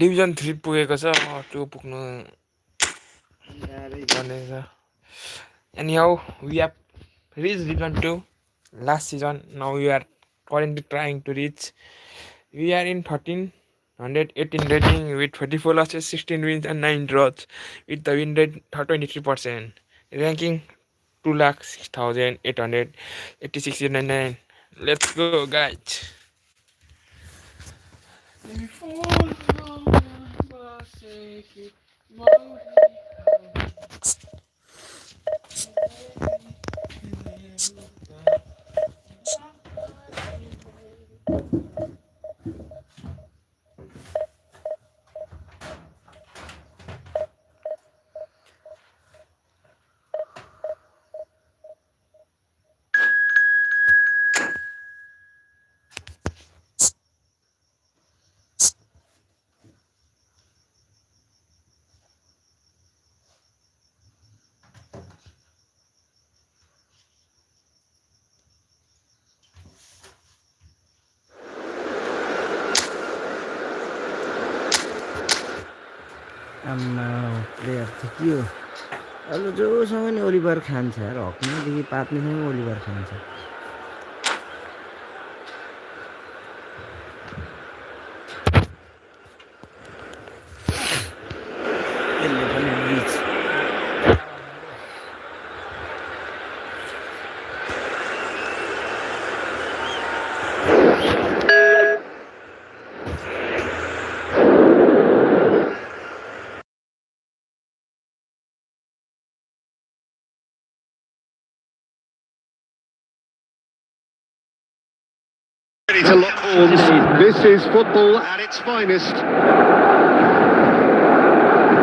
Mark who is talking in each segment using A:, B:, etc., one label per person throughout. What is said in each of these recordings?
A: Division 3 पुगेको छ 2 पुग्नु पर्नेछ anyhow we have reached season 2 last season now we are currently trying to reach we are in 1318 rating with 44 losses 16 wins and 9 draws with the win rate 23% ranking 2,06,886.99. Let's go guys.
B: आम्मा player चाहिँ के हो अरू जोसँग नि Oliver खान्छ यार हक्नेदेखि पात्नेसँग Oliver खान्छ यसले पनि bleach
C: Ready to lock horns. This is football at its finest.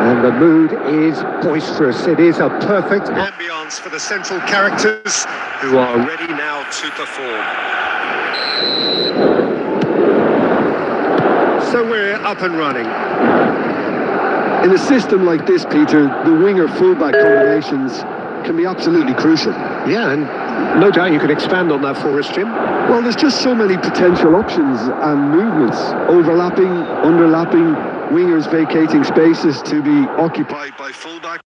C: And the mood is boisterous. It is a perfect ambience for the central characters who are ready now to perform. So we're up and running. In a system like this, Peter, the winger-fullback combinations can be absolutely crucial. Yeah, and no doubt you can expand on that for us, Jim. Well, there's just so many potential options and movements. Overlapping, underlapping, wingers vacating spaces to be occupied by fullback.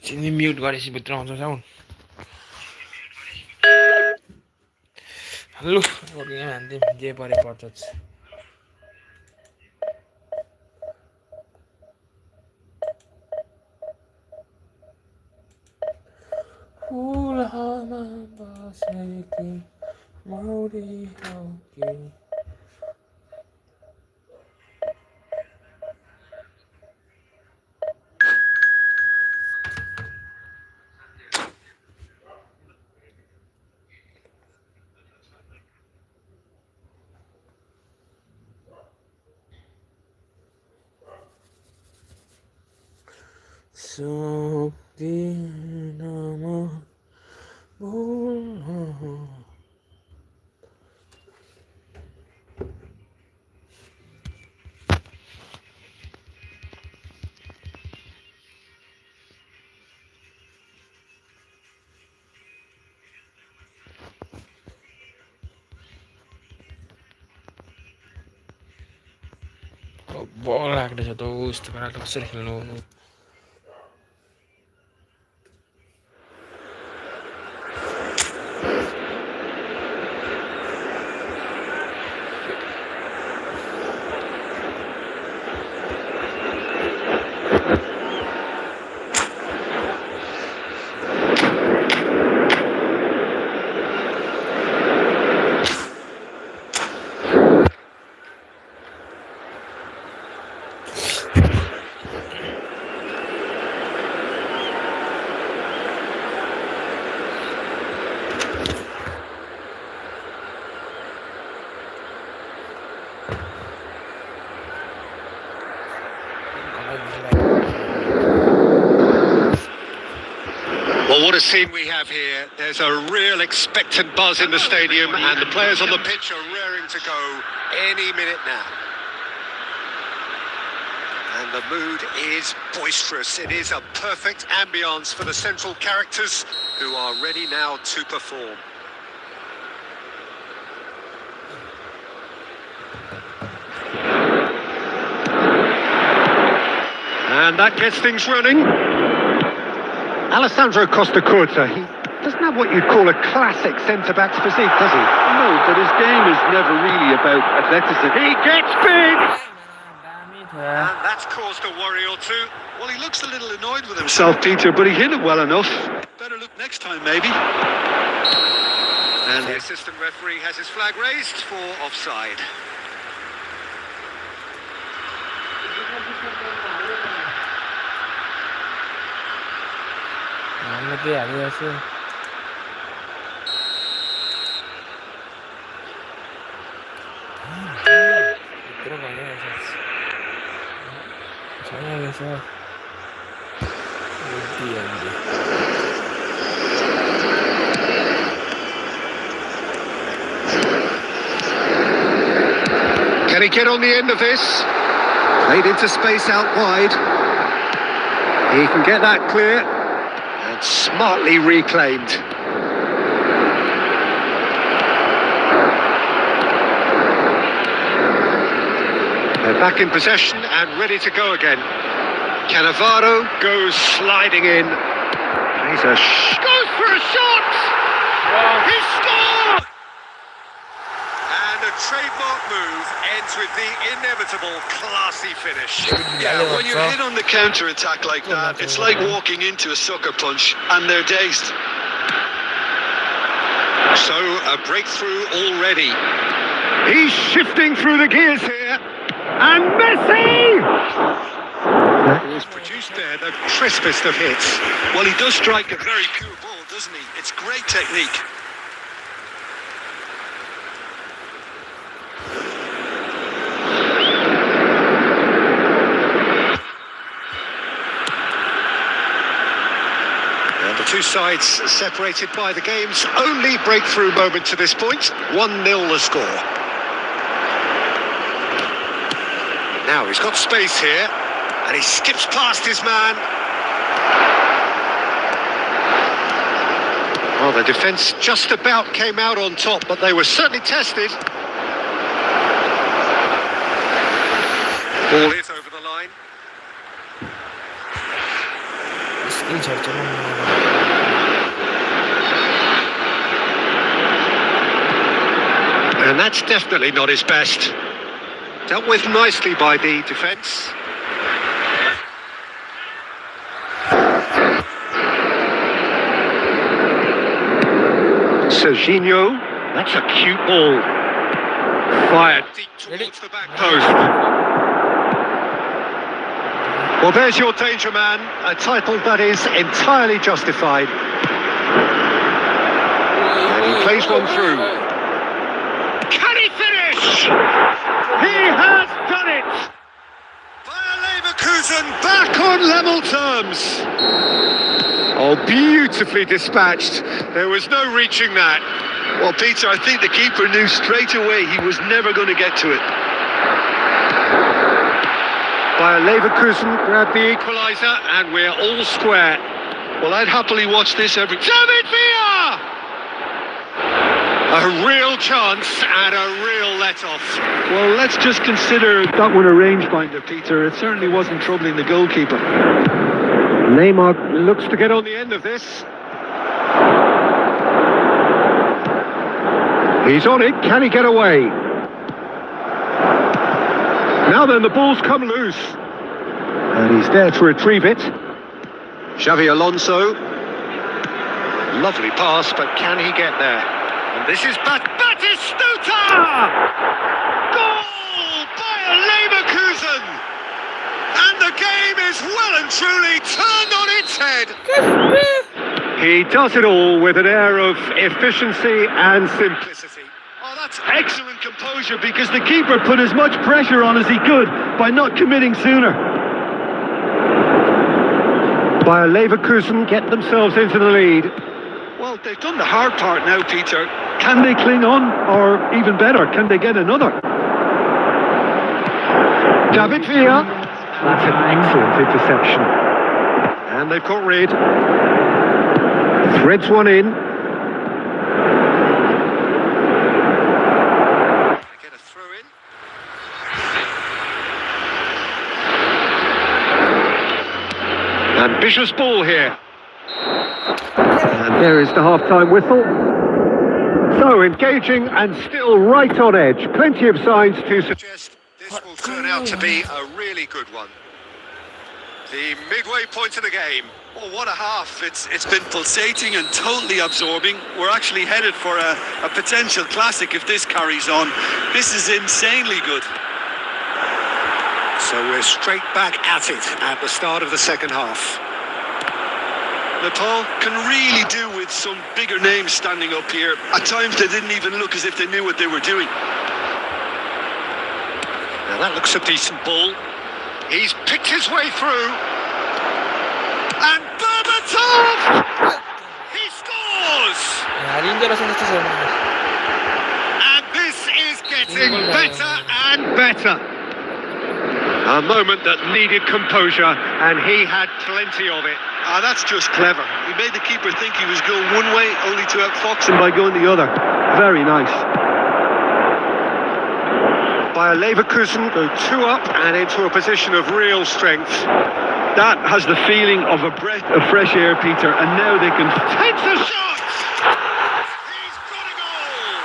A: सिनी mute गरेपछि भित्र आउँछ sound लु यहाँ हान्थ्यौँ जे परे पर्छ फुलमा बसेकी मौरी हौ कि सक्दिन म भुल्न बल लाग्दैछ त उस्तो पाराले कसरी खेल्नु
C: Well, what a scene we have here. There's a real expectant buzz in the stadium, and the players on the pitch are raring to go any minute now. And the mood is boisterous. It is a perfect ambience for the central characters who are ready now to perform. And that gets things running. Alessandro Costa Curta, he doesn't have what you'd call a classic centre-back's physique, does he?
D: No, but his game is never really about athleticism.
C: He gets big! And that's caused a worry or two.
D: Well, he looks a little annoyed with himself, Peter, but he hit it well enough. Better look next time, maybe.
C: And the assistant referee has his flag raised for offside.
A: के हालिरहेको छु यत्रो भइरहेछ छैन रहेछ
C: Can he get on the end of this? Played into space out wide. He can get that clear. And smartly reclaimed. They're back in possession and ready to go again. Cannavaro goes sliding in. Goes for a shot! He scored! And a trademark move ends with the inevitable classy finish.
D: Yeah, when you're hit on the counter-attack like that, it's like walking into a sucker punch, and they're dazed.
C: So, a breakthrough already. He's shifting through the gears here. And Messi! That was produced there, the crispest of hits.
D: Well, he does strike a very pure ball, doesn't he? It's great technique.
C: The two sides separated by the game's only breakthrough moment to this point. 1-0 the score. Now he's got space here, and he skips past his man. Well, the defence just about came out on top, but they were certainly tested. Ball is over the line.
A: झर्छ ल
C: And that's definitely not his best. Dealt with nicely by the defence. Serginho, that's a cute ball. Fired deep towards the back post. Well, there's your danger man, a title that is entirely justified. And he plays one through. Can he finish? He has done it! Bayer Leverkusen back on level terms. Oh, beautifully dispatched. There was no reaching that.
D: Well, Peter, I think the keeper knew straight away he was never going to get to it.
C: Bayer Leverkusen grabbed the equaliser and we're all square.
D: Well, I'd happily watch this every...
C: David Villa! A real chance and a real let-off.
D: Well, let's just consider that one a rangefinder, Peter. It certainly wasn't troubling the goalkeeper.
C: Neymar looks to get on the end of this. He's on it, can he get away? Now then, the ball's come loose. And he's there to retrieve it.
D: Xavi Alonso. Lovely pass, but can he get there?
C: And this is Batistuta! Goal by Leverkusen! And the game is well and truly turned on its head. He does it all with an air of efficiency and simplicity.
D: Oh, that's excellent composure because the keeper put as much pressure on as he could by not committing sooner.
C: Bayer Leverkusen get themselves into the lead.
D: Well, they've done the hard part now, Peter. Can they cling on? Or even better, can they get another?
C: David Villa. That's an excellent interception. And they've got rid. Threads one in.
D: Get a throw in.
C: Ambitious ball here. And there is the half-time whistle. So engaging and still right on edge. Plenty of signs to suggest
D: This will turn out to be a really good one. The midway point of the game. Oh, what a half. It's been pulsating and totally absorbing. We're actually headed for a potential classic if this carries on. This is insanely good.
C: So we're straight back at it at the start of the second half.
D: Nepal can really do with some bigger names standing up here. At times they didn't even look as if they knew what they were doing.
C: Now that looks a decent ball. He's picked his way through. And Berbatov! He scores! And this is getting better and better. A moment that needed composure, and he had plenty of it.
D: Ah, that's just clever. He made the keeper think he was going one way, only to outfox him by going the other. Very nice.
C: Bayer Leverkusen go 2 up and into a position of real strength.
D: That has the feeling of a breath of fresh air, Peter, and now they can...
C: Takes a shot! He's got a goal!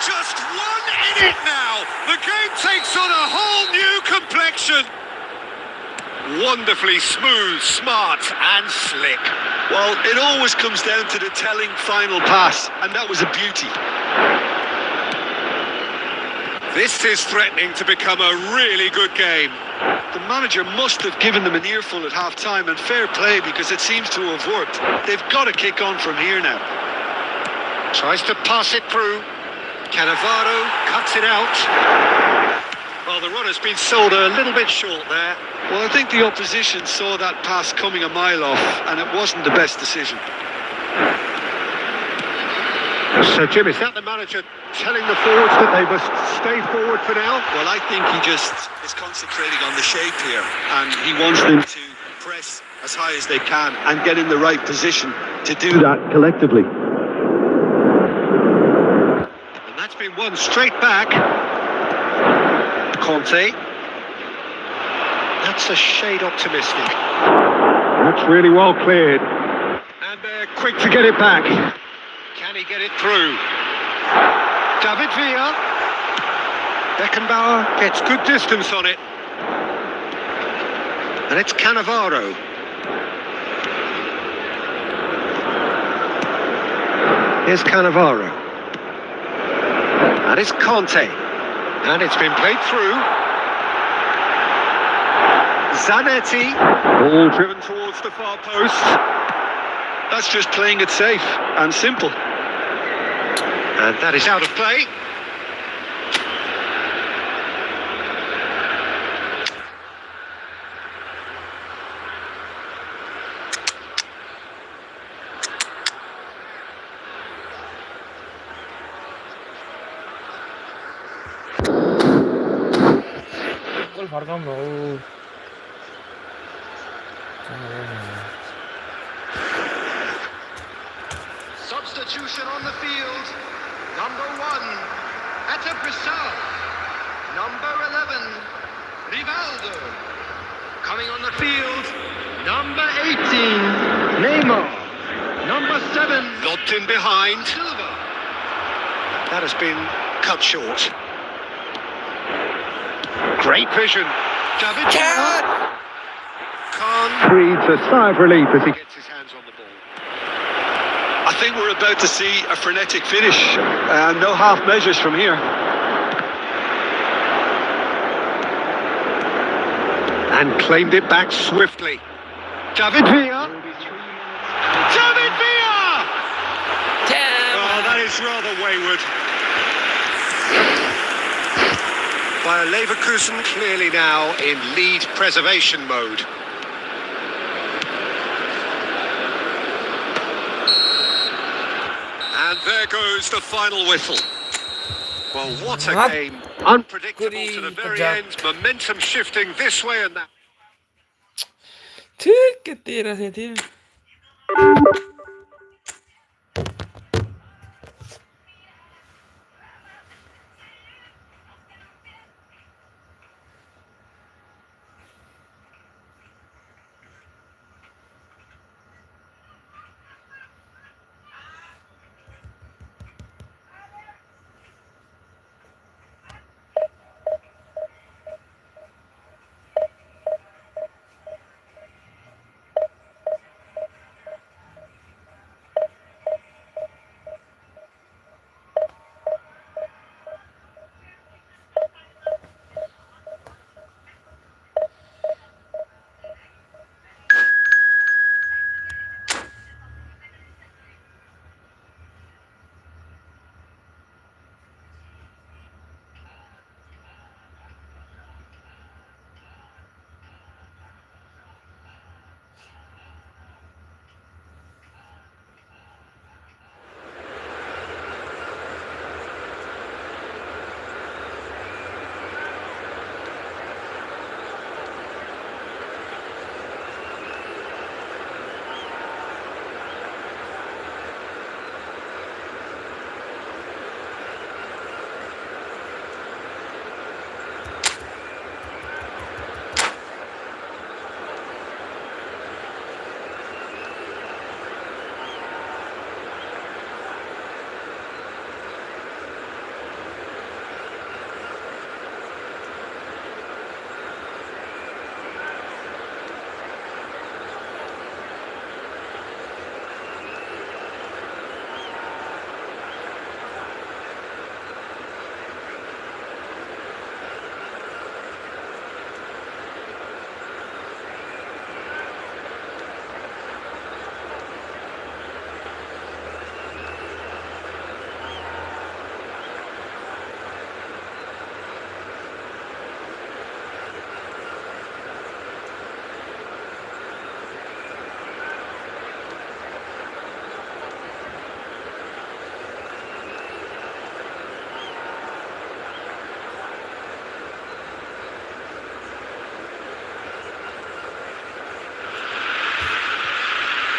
C: Just one in it now! The game takes on a whole new complexion! Wonderfully smooth, smart and slick.
D: Well, it always comes down to the telling final pass, and that was a beauty.
C: This is threatening to become a really good game.
D: The manager must have given them an earful at half-time, and fair play because it seems to have worked. They've got to kick on from here now.
C: Tries to pass it through. Cannavaro cuts it out. Well, the run has been sold a little bit short there.
D: Well, I think the opposition saw that pass coming a mile off, and it wasn't the best decision.
C: So, Jim, is that the manager telling the forwards that they must stay forward for now?
D: Well, I think he just is concentrating on the shape here, and he wants them to press as high as they can and get in the right position to do that collectively.
C: And that's been won straight back. Conte. That's a shade optimistic. Looks really well cleared. And they're quick to get it back. Can he get it through? David Villa. Beckenbauer gets good distance on it. And it's Cannavaro. Here's Cannavaro. And it's Conte. And it's been played through. Zanetti. Ball driven towards the far post. That's just playing it safe and simple. And that is out of play.
A: Goal फर्काउँ न हौ
D: Substitution on the field. Number 1, Atebrisau. Number 11, Rivaldo. Coming on the field, number 18, Neymar. Number 7, locked in behind. Silva.
C: That has been cut short. Great vision. David Khan breathes a sigh of relief as he gets his hands on the ball.
D: I think we're about to see a frenetic finish. No half measures from here.
C: And claimed it back swiftly. David Villa.
D: David Villa! Oh, that is rather wayward.
C: Bayer Leverkusen clearly now in lead preservation mode.
D: And there goes the final whistle.
C: Well, what a
A: What?
C: game. Unpredictable to the very
A: Goody,
C: end. Momentum shifting this way and that.
A: ठीक है तेरा से थे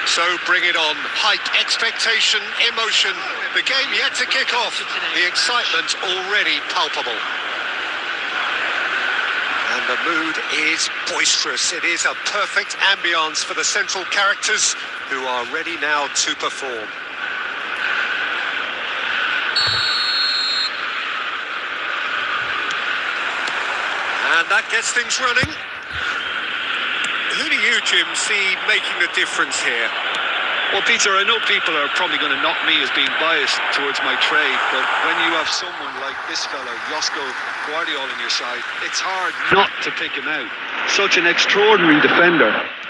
D: So bring it on. Hype, expectation, emotion. The game yet to kick off. The excitement already palpable. And And the mood is boisterous. It is a perfect ambience for the central characters who are ready now to perform. And that gets things running. Who do you, Jim, see making the difference here?
E: Well, Peter, I know people are probably going to knock me as being biased towards my trade, but when you have someone like this fella, Josko Guardiola, on your side, it's hard not to pick him out. Such an extraordinary defender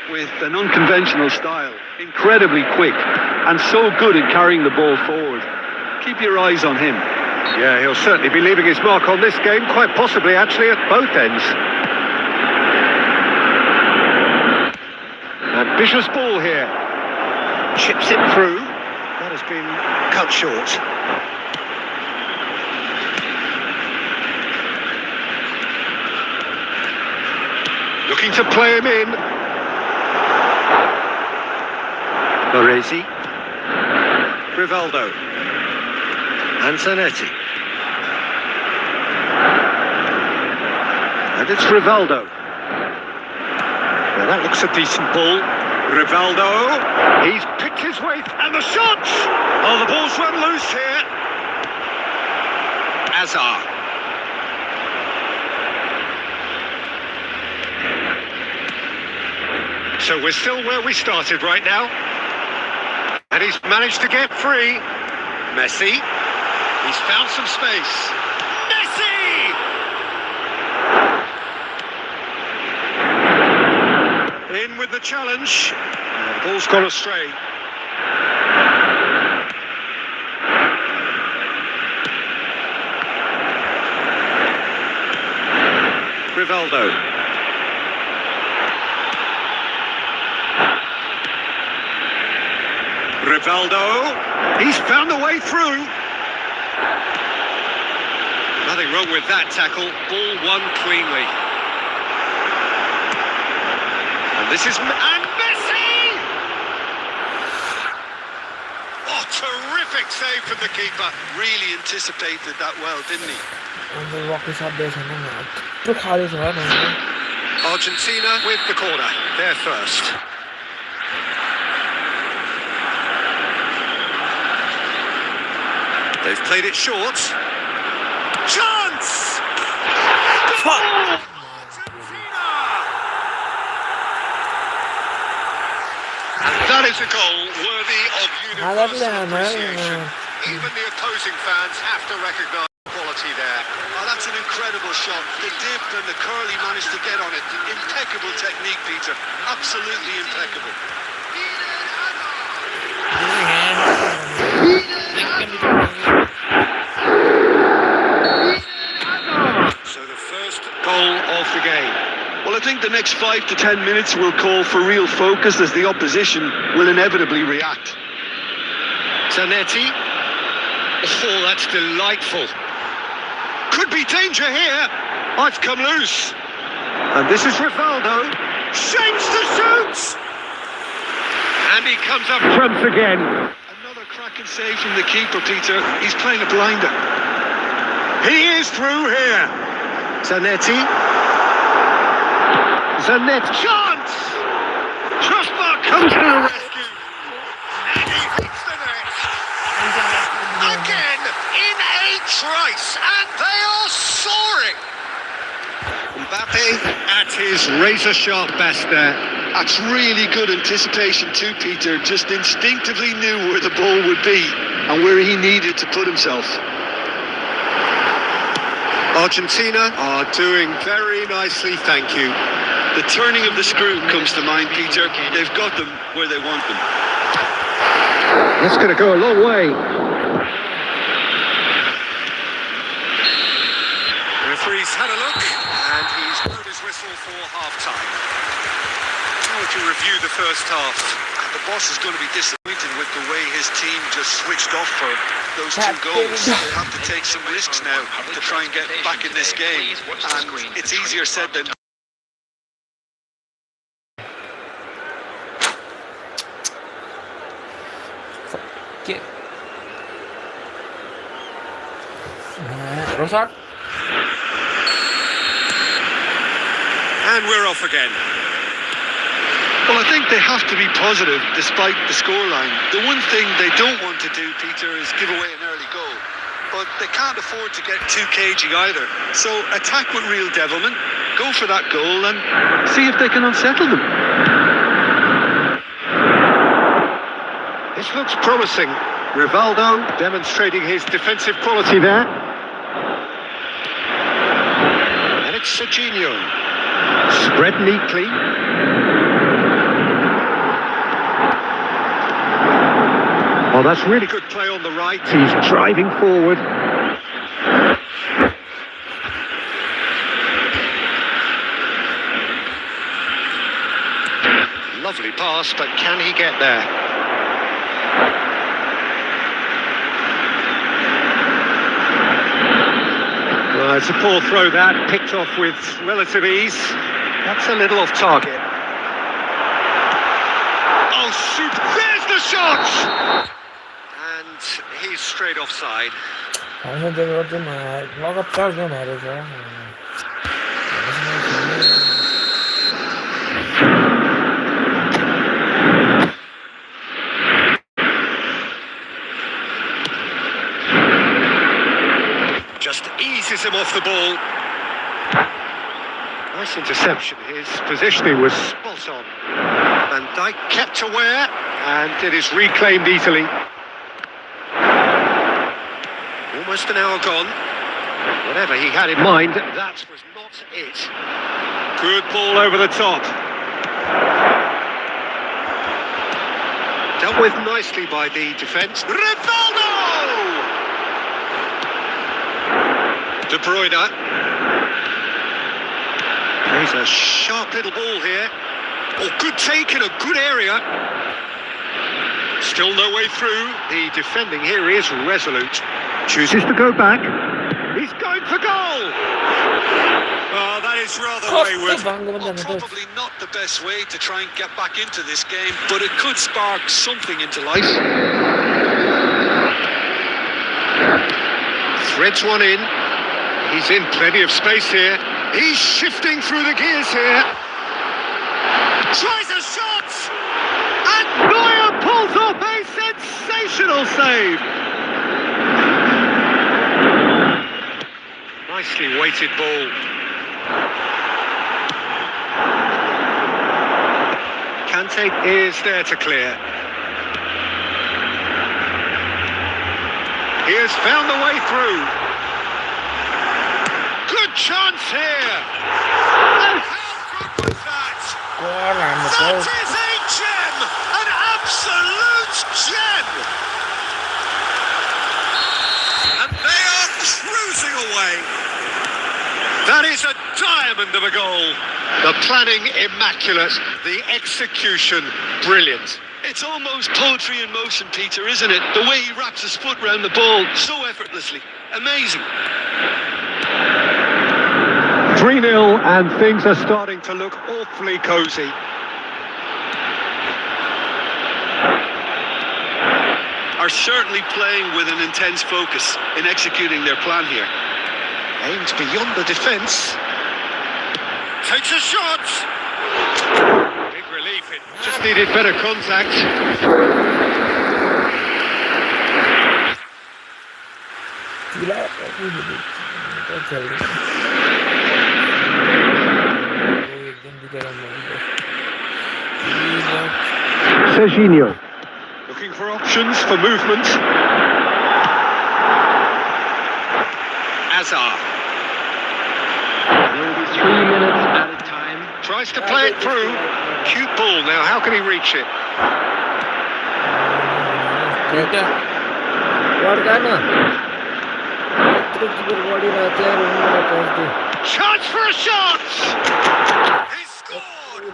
E: with an unconventional style, incredibly quick, and so good at carrying the ball forward. Keep your eyes on him.
C: Yeah, he'll certainly be leaving his mark on this game, quite possibly actually at both ends. Ambitious ball here. Chips it through. That has been cut short. Looking to play him in. Baresi. Rivaldo. Antonetti. And it's Rivaldo. Well, that looks a decent ball. Rivaldo. He's picked his way. And the shot! Oh, the ball's run loose here. Azar. So we're still where we started right now. And he's managed to get free. Messi. He's found some space. Messi! In with the challenge. The ball's gone astray. Rivaldo. Rivaldo. He's found the way through. Nothing wrong with that tackle. Ball won cleanly. And this is... And Messi! Oh, terrific save from the keeper. Really anticipated that well, didn't he? Argentina with the corner. They're first. They've played it short. Chance! Argentina! And that is a goal worthy of universal appreciation. Even the opposing fans have to recognise quality there. Oh, that's an incredible shot. The dip and the curl he managed to get on it. Impeccable technique, Peter. Absolutely impeccable. So the first goal of the game.
E: Well, I think the next 5 to 10 minutes will call for real focus as the opposition will inevitably react.
D: Zanetti. Oh, that's delightful. Could be danger here. Oh, it's come loose. And this is Rivaldo. Shapes to shoot! And he comes up trumps again.
E: Another cracking save from the keeper, Peter. He's playing a blinder.
D: He is through here. Zanetti. Zanetti. Chance! Trustmark comes to the rescue. And he hits the net. Again, in a trice. And they are soaring. Mbappe at his razor-sharp best there.
E: That's really good anticipation too, Peter. Just instinctively knew where the ball would be and where he needed to put himself.
D: Argentina are doing very nicely, thank you.
E: The turning of the screw comes to mind, Peter. They've got them where they want them.
C: That's going to go a long way.
D: The referee's had a look, and he's blown his whistle for half-time. How would you review the first half?
E: The boss is going to be disappointed with the way his team just switched off for those 2 goals. They have to take some risks now to try and get back in this game. And it's easier said than done.
A: Rosat.
D: And we're off again.
E: Well, I think they have to be positive despite the scoreline. The one thing they don't want to do, Peter, is give away an early goal. But they can't afford to get too cagey either. So attack with real devilment, go for that goal and see if they can unsettle them.
C: This looks promising. Rivaldo demonstrating his defensive quality there. And it's Serginho. Spread neatly. Oh, that's really good play on the right. He's driving forward. Lovely pass, but can he get there? Well, it's a poor throw that, picked off with relative ease. That's a little off target. Oh, shoot! There's the shot!
D: And he's straight offside.
A: लगातार game हारेको छ
C: Just eases him off the ball. Nice interception. His positioning was spot on. Van Dijk kept aware, and it is reclaimed easily. Almost an hour gone. Whatever he had in mind, that was not it. Good ball over the top. Dealt with nicely by the defence. Rivaldo! De Bruyne. There's a sharp little ball here. Oh, good take in a good area. Still no way through. The defending here is resolute. Chooses to go back. He's going for goal.
D: Oh, that is rather wayward. Well, probably not the best way to try and get back into this game, but it could spark something into life.
C: Threads one in. He's in plenty of space here. He's shifting through the gears here. Tries a shot! And Neuer pulls off a sensational save. Nicely weighted ball. Kante is there to clear. He has found the way through. Good chance here. And how good was that? That is a gem, an absolute gem.
D: And they are cruising away.
C: That is a diamond of a goal. The planning immaculate, the execution brilliant.
E: It's almost poetry in motion, Peter, isn't it? The way he wraps his foot round the ball so effortlessly. Amazing.
C: 3-0 and things are starting to look awfully cosy.
E: Are certainly playing with an intense focus in executing their plan here.
C: Aims beyond the defence. Takes a shot. Big relief. It just needed better contact. Serginho. Looking for options for movement. Hazard. There will be 3 minutes at a time. Tries to play it through. Cute ball now. How can he reach it? Chance for a shot! He scored!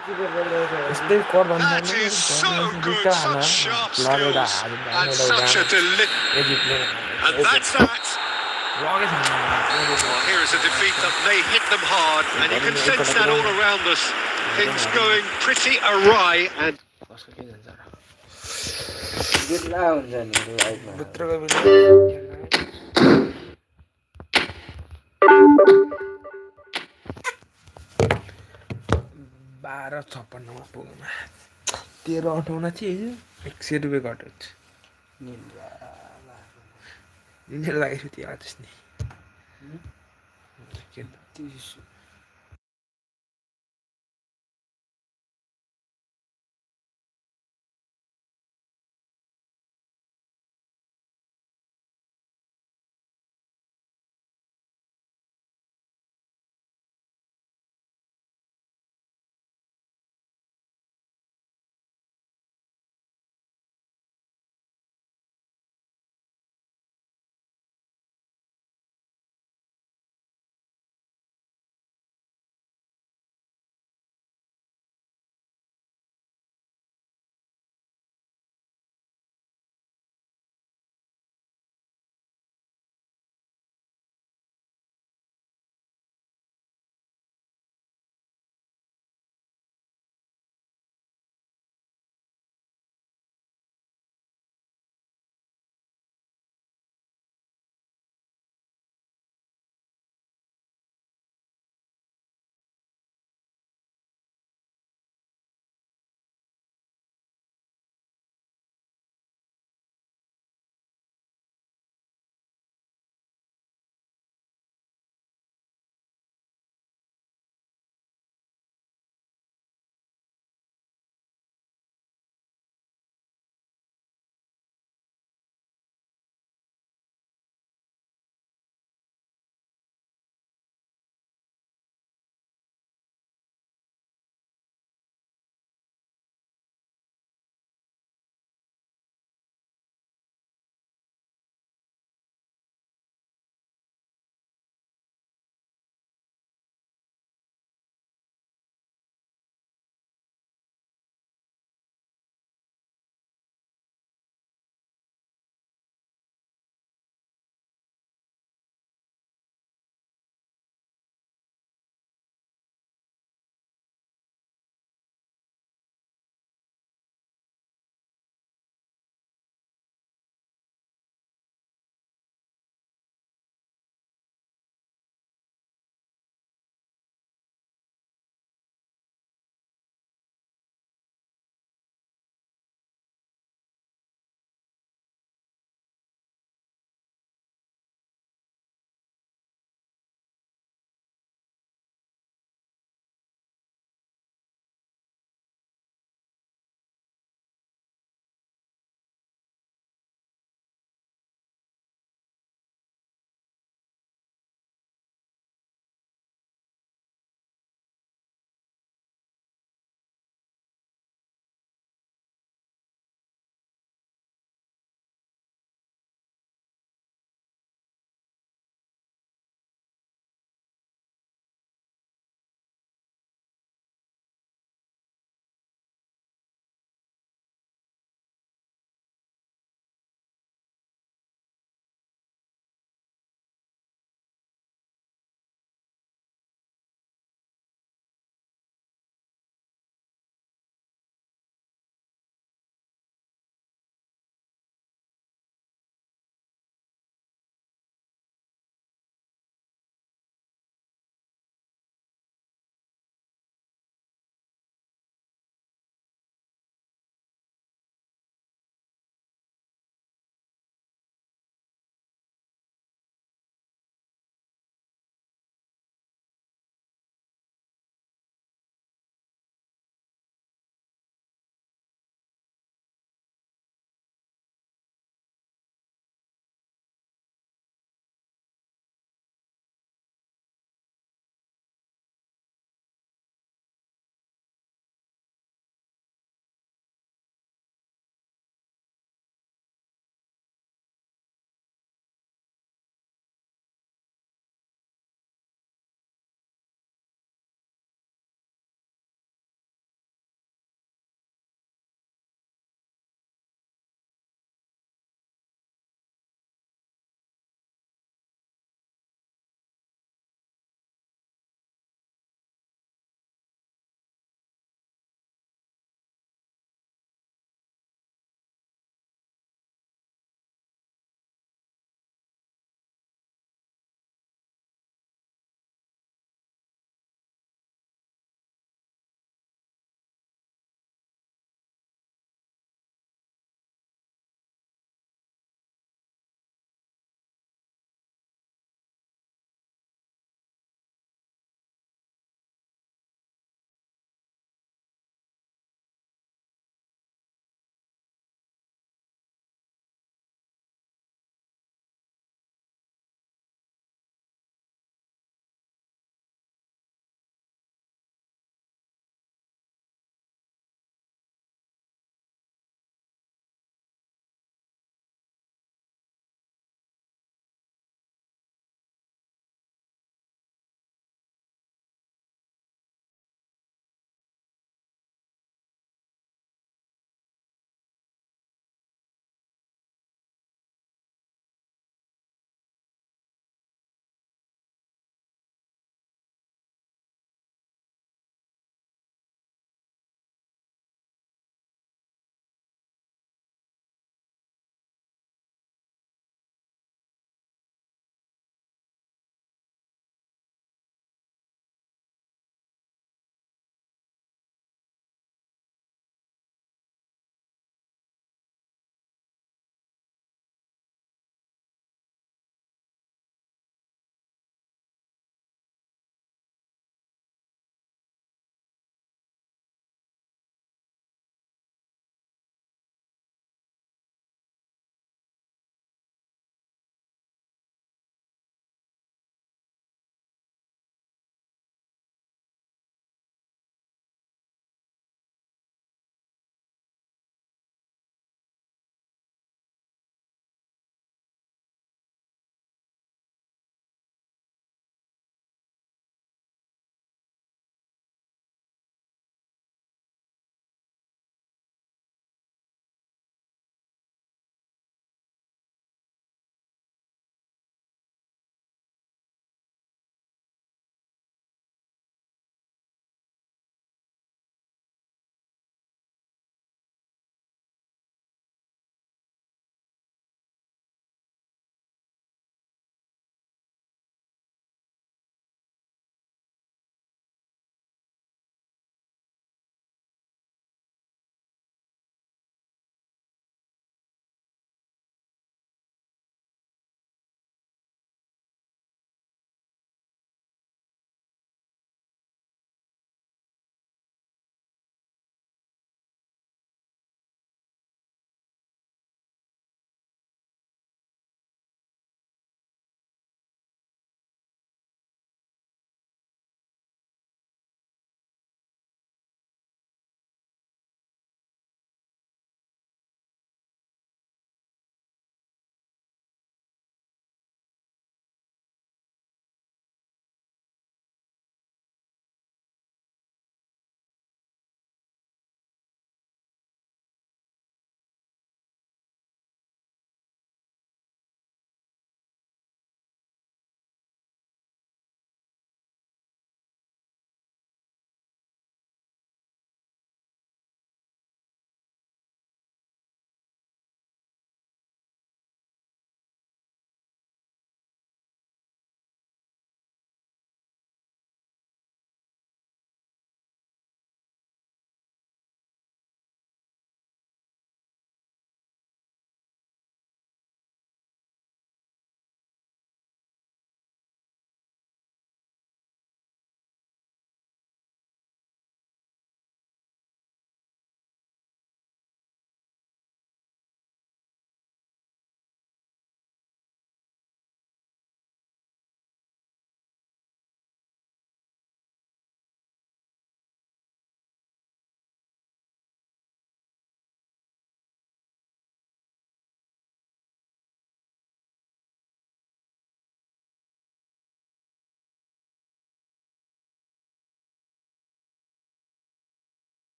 D: That is so good, such sharp skills, and such a and that's that.
C: Well, here is a defeat that may hit them hard, and you can sense that all around us. Things going pretty awry, and
A: 1256 पुग्नुमा 1358 चाहिँ 100 रुपियाँ घटाउँछ
B: निन्द्रा
A: निन्द्रा लागेको थियो आजस् नि के त
B: 30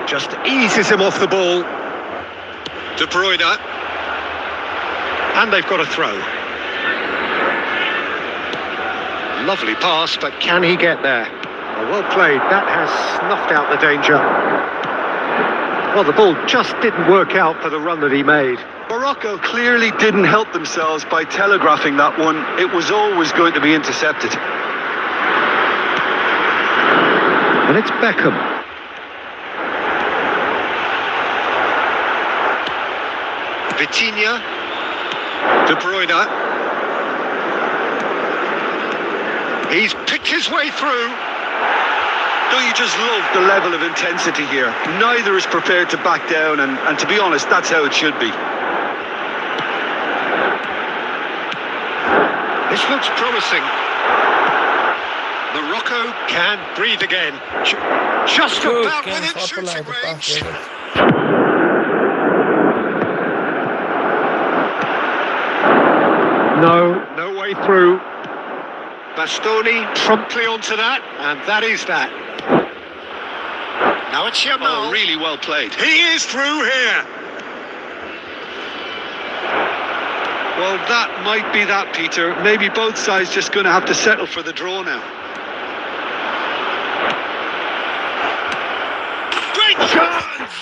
D: Just eases him off the ball. De Bruyne. And they've got a throw. Lovely pass, but can he get there? Oh, well played. That has snuffed out the danger. Well, the ball just didn't work out for the run that he made.
C: Morocco clearly didn't help themselves by telegraphing that one. It was always going to be intercepted.
D: And it's Beckham. Vitinha. De Bruyne. He's picked his way through.
C: Don't you just love the level of intensity here? Neither is prepared to back down, and to be honest, that's how it should be.
D: This looks promising. Morocco can breathe again. Just about within shooting range. No way through. Bastoni promptly onto that, and that is that. Now it's Yamal.
C: Oh, really well played.
D: He is through here.
C: Well, that might be that, Peter. Maybe both sides just going to have to settle for the draw now.
D: Great chance!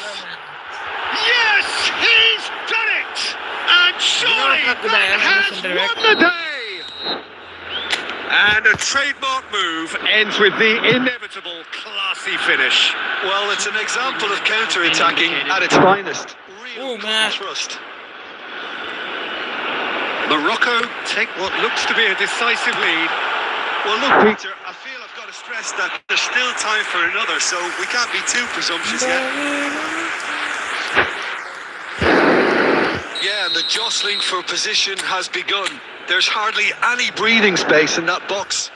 D: Yes, he's done it! And surely that has won the day! And a trademark move ends with the inevitable classy finish.
C: Well, it's an example of counter-attacking at its finest.
A: Ooh,
C: Real
A: man.
C: trust.
D: Morocco take what looks to be a decisive lead.
C: Well, look, Peter, I feel I've got to stress that there's still time for another, so we can't be too presumptuous yet. Yeah, and the jostling for position has begun. There's hardly any breathing space in that box.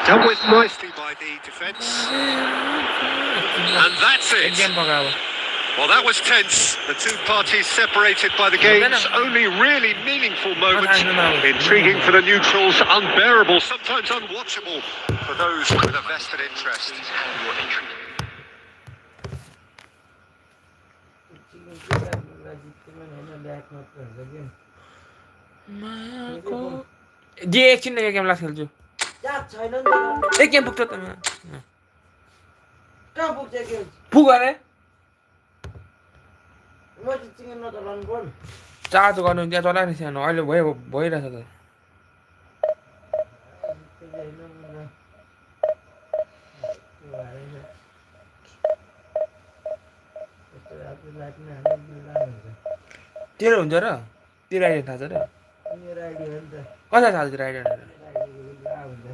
D: Dealt with nicely by the defence. And that's it. Well, that was tense. The two parties separated by the game's only really meaningful moment. Intriguing for the neutrals, unbearable, sometimes unwatchable for those with a vested interest.
A: जे एकछिन एक game लाग्छ खेल्छु एक game पुग्छ त
B: कहाँ पुग्छ के
A: पुग अरे
B: म चाहिँ चिकन नचलाउनु पर्ने
A: चार्ज गर्नु त्यहाँ चलाएको थिएन अहिले भइरहेछ त तेरो हुन्छ र तेरो आइडिया थाहा छ र
B: मेरो आइडिया हो नि त
A: कसलाई थाहा छ तेरो आइडिया
B: हुन्छ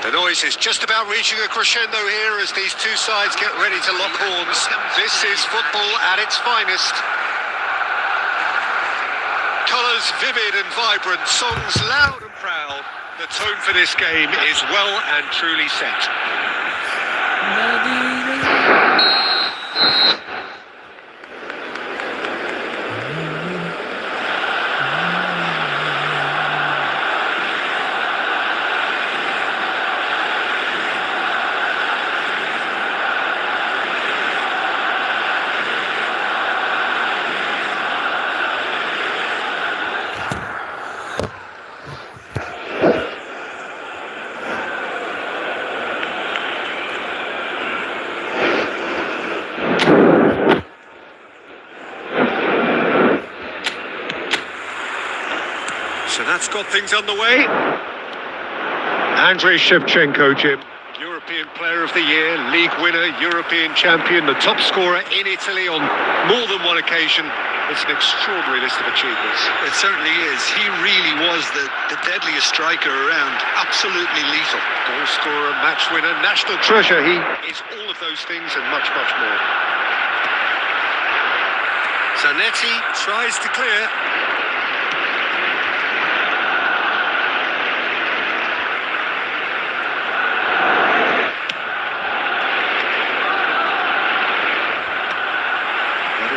D: The noise is just about reaching a crescendo here as these two sides get ready to lock horns. This is football at its finest. Colours vivid and vibrant, songs loud and proud. The tone for this game is well and truly set. So that's got things underway. Andrei Shevchenko, Jim. European Player of the Year, League winner, European champion, the top scorer in Italy on more than one occasion. It's an extraordinary list of achievements.
E: It certainly is. He really was the deadliest striker around. Absolutely lethal.
D: Goal scorer, match winner, national treasure. He is all of those things and much, much more. Zanetti tries to clear.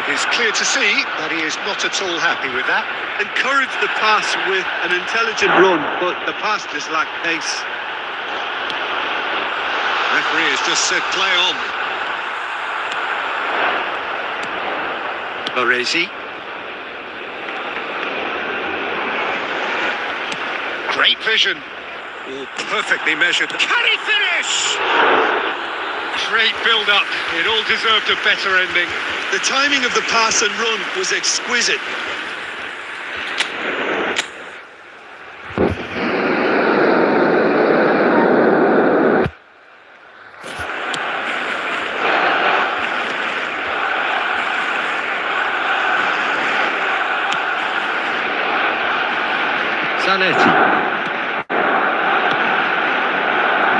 D: It's clear to see that he is not at all happy with that.
E: Encouraged the pass with an intelligent run, but the pass just lacked pace.
D: Referee has just said play on. Baresi. Great vision. All perfectly measured. Can he finish? Great build-up. It all deserved a better ending.
E: The timing of the pass and run was exquisite.
D: Zanetti.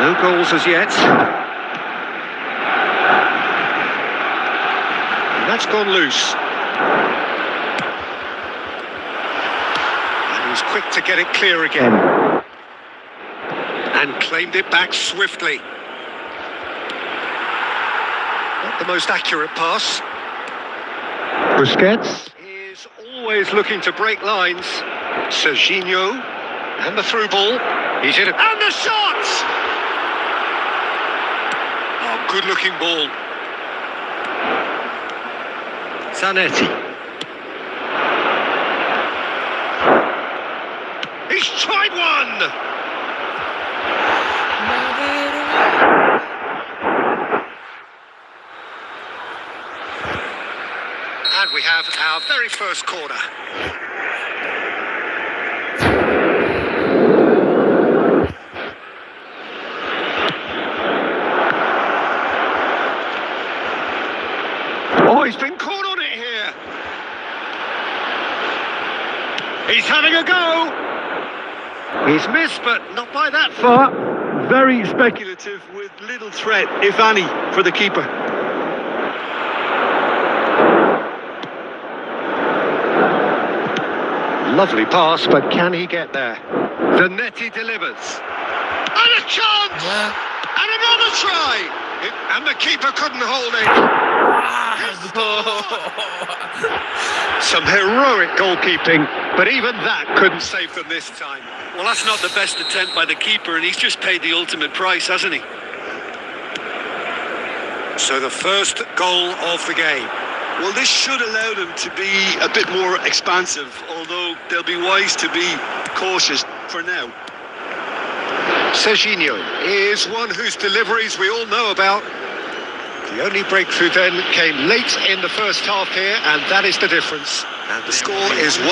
D: No goals as yet. That's gone loose. And he's quick to get it clear again. And claimed it back swiftly. Not the most accurate pass. Busquets is always looking to break lines. Serginho. And the through ball. He's hit it. And the shot! Oh, good looking ball. Zanetti. He's tried one! And we have our very first corner. Oh, he's been caught on it here. He's having a go. He's missed, but not by that far.
E: Very speculative with little threat, if any, for the keeper.
D: Lovely pass, but can he get there? Zanetti delivers. And a chance! And another try! And the keeper couldn't hold it. Some heroic goalkeeping, but even that couldn't save them this time.
E: Well, that's not the best attempt by the keeper, and he's just paid the ultimate price, hasn't he?
D: So the first goal of the game.
E: Well, this should allow them to be a bit more expansive, although they'll be wise to be cautious for now.
D: Serginho is one whose deliveries we all know about. The only breakthrough then came late in the first half here, and that is the difference. And the score is 1-0.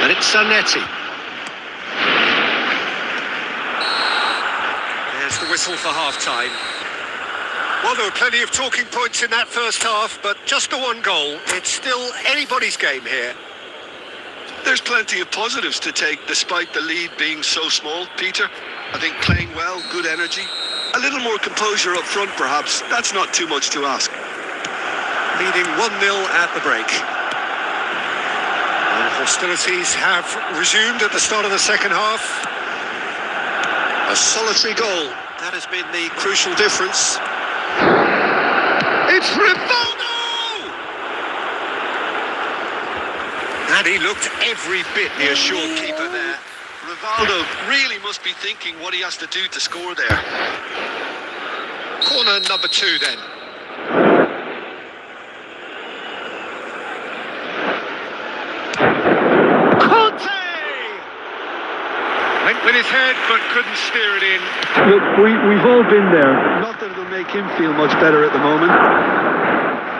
D: And it's Zanetti. There's the whistle for half-time. Well, there were plenty of talking points in that first half, but just the one goal. It's still anybody's game here.
E: There's plenty of positives to take despite the lead being so small, Peter.
D: I think playing well, good energy. A little more composure up front, perhaps. That's not too much to ask.
E: Leading 1-0 at the break. And hostilities have resumed at the start of the second half.
D: A solitary goal.
E: That has been the crucial difference.
D: It's Rivaldo!
E: And he looked every bit the assured keeper there.
D: Rivaldo really must be thinking what he has to do to score there.
E: Corner number 2 then. Went with his head but couldn't steer it in.
C: Look, we've all been there. Not that it'll make him feel much better at the moment.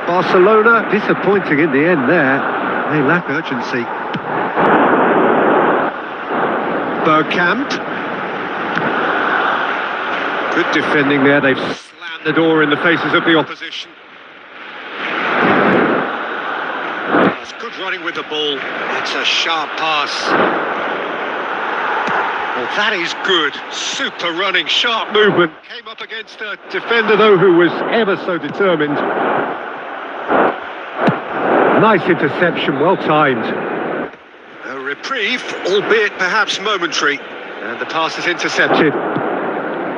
C: Barcelona disappointing in the end there. They lack urgency. Beckham. Good defending there. They've slammed the door in the faces of the opposition.
E: It's good running with the ball. It's a sharp pass. Well, that is good. Super running, sharp movement.
C: Came up against a defender, though, who was ever so determined. Nice interception, well timed.
E: A reprieve, albeit perhaps momentary. And the pass is intercepted.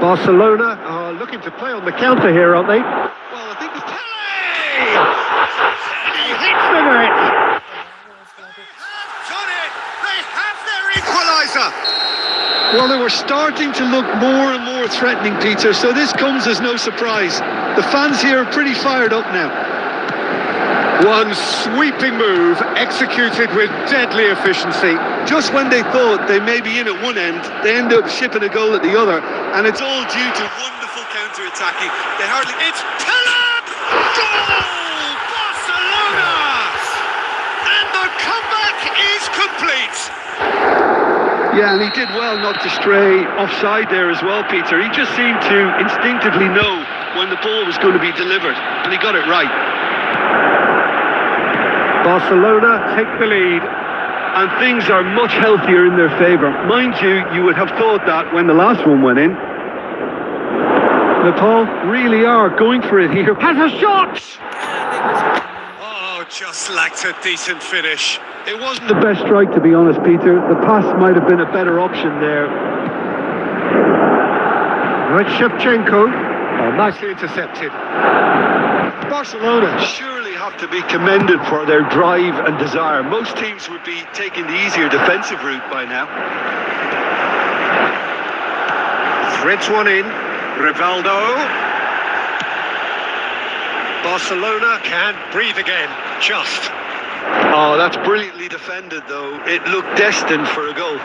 C: Barcelona are looking to play on the counter here, aren't they?
E: Well, I think it's Pele! And he hits the net! Done it! They have their equaliser!
C: Well, they were starting to look more and more threatening, Peter, so this comes as no surprise. The fans here are pretty fired up now.
E: One sweeping move executed with deadly efficiency.
C: Just when they thought they may be in at one end, they end up shipping a goal at the other, and it's all due to
D: Wonderful counter-attacking. They hardly...
E: It's Pele! Goal! Barcelona! And the comeback is complete!
C: Yeah, and he did well not to stray offside there as well, Peter. He just seemed to instinctively know when the ball was going to be delivered, and he got it right. Barcelona take the lead, and things are much healthier in their favour. Mind you, you would have thought that when the last one went in. Nepal really are going for it here. Has a shot!
E: Oh, just lacked a decent finish.
C: It wasn't the best strike, to be honest, Peter. The pass might have been a better option there. Right, Shevchenko. Oh, nicely intercepted. Barcelona surely have to be commended for their drive and desire. Most teams would be taking the easier defensive route by now.
E: Threads one in. Rivaldo. Barcelona can breathe again. Just.
C: Oh, that's brilliantly defended, though. It looked destined for a goal.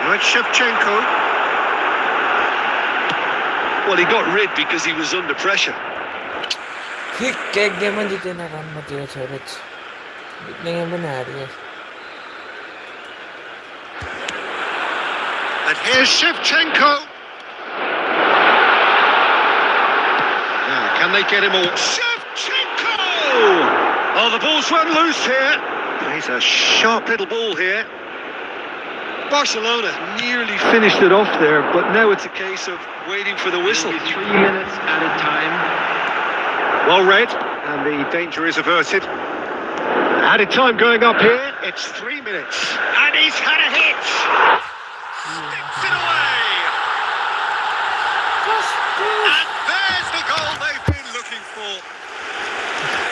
E: Right, Shevchenko.
C: Well, he got rid because he was under pressure.
A: Kick game man जिते ना run मत दियो छोरे जितने game बना रही है
E: And here's Shevchenko. Now, can they get him all? Shevchenko! Oh, the ball's run loose here. He's a sharp little ball here.
C: Barcelona nearly finished it off there, but now it's a case of waiting for the whistle.
B: 3 minutes added time.
E: Well read, and the danger is averted. Added time going up here. It's 3 minutes. And he's had a hit! Sticks it away! And there's the goal they've been looking for.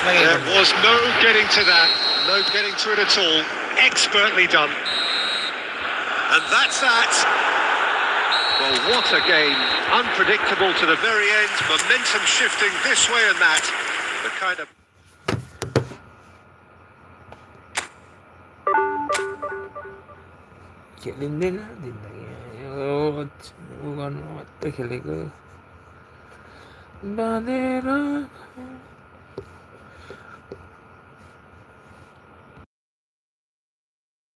E: There was no getting to that. No getting to it at all. Expertly done. And that's that. Well, what a game. Unpredictable to the very end. Momentum shifting this way and that. The kind of...
A: खेलिँदैन जिन्दगी यो उ गर्नु मात्रै खेलेको बाँधेर